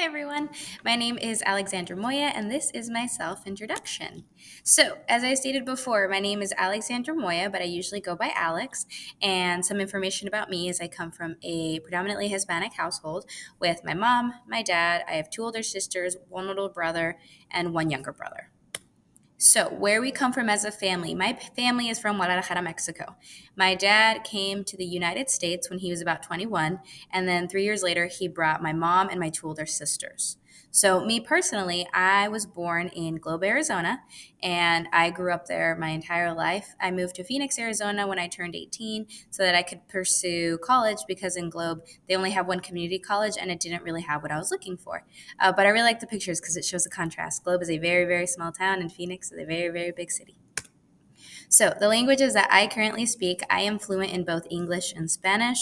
Hi, everyone. My name is Alexandra Moya, and this is my self introduction. So, as I stated before, my name is Alexandra Moya, but I usually go by Alex. And some information about me is I come from a predominantly Hispanic household with my mom, my dad. I have two older sisters, one little brother, and one younger brother. So, where we come from as a family, my family is from Guadalajara, Mexico. My dad came to the United States when he was about 21, and then 3 years later, he brought my mom and my two older sisters. So, me personally, I was born in Globe, Arizona, and I grew up there my entire life. I moved to Phoenix, Arizona when I turned 18 so that I could pursue college because in Globe, they only have one community college and it didn't really have what I was looking for. But I really like the pictures because it shows the contrast. Globe is a very, very small town, and Phoenix is a very, very big city. So, the languages that I currently speak, I am fluent in both English and Spanish.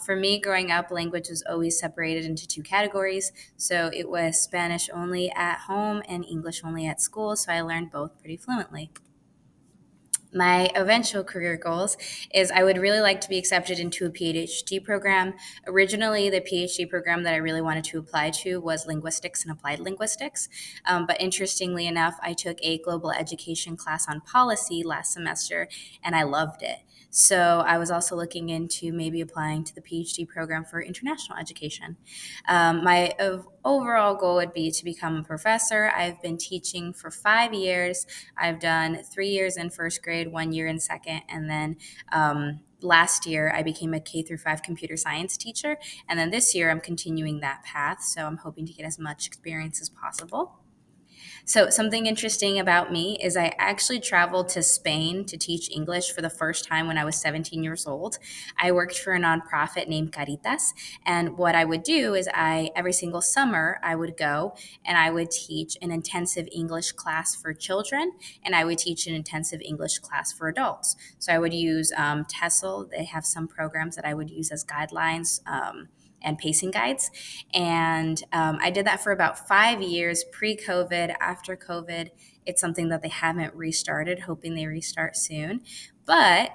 For me, growing up, language was always separated into two categories. So, it was Spanish only at home and English only at school. So, I learned both pretty fluently. My eventual career goals is I would really like to be accepted into a PhD program. Originally, the PhD program that I really wanted to apply to was linguistics and applied linguistics. But interestingly enough, I took a global education class on policy last semester and I loved it. So I was also looking into maybe applying to the PhD program for international education. My overall goal would be to become a professor. I've been teaching for 5 years. I've done 3 years in first grade, 1 year in second, and then last year I became a K through 5 computer science teacher. And then this year I'm continuing that path. So I'm hoping to get as much experience as possible. So, something interesting about me is I actually traveled to Spain to teach English for the first time when I was 17 years old. I worked for a nonprofit named Caritas, and what I would do is every single summer I would go and I would teach an intensive English class for children, and I would teach an intensive English class for adults. So I would use TESOL. They have some programs that I would use as guidelines. And pacing guides. And I did that for about 5 years pre COVID. After COVID, it's something that they haven't restarted, hoping they restart soon. But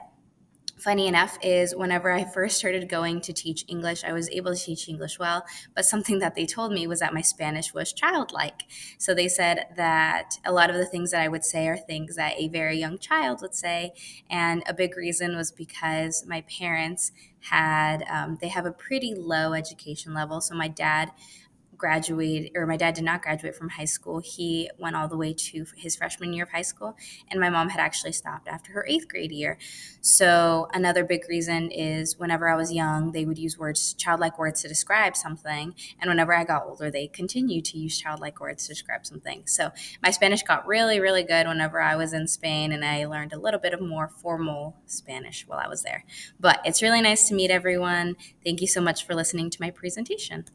funny enough is whenever I first started going to teach English, I was able to teach English well, but something that they told me was that my Spanish was childlike. So they said that a lot of the things that I would say are things that a very young child would say, and a big reason was because my parents they have a pretty low education level. So my dad did not graduate from high school. He went all the way to his freshman year of high school, and my mom had actually stopped after her eighth grade year. So another big reason is whenever I was young, they would use childlike words to describe something, and whenever I got older, they continued to use childlike words to describe something. So my Spanish got really, really good whenever I was in Spain, and I learned a little bit of more formal Spanish while I was there. But it's really nice to meet everyone. Thank you so much for listening to my presentation.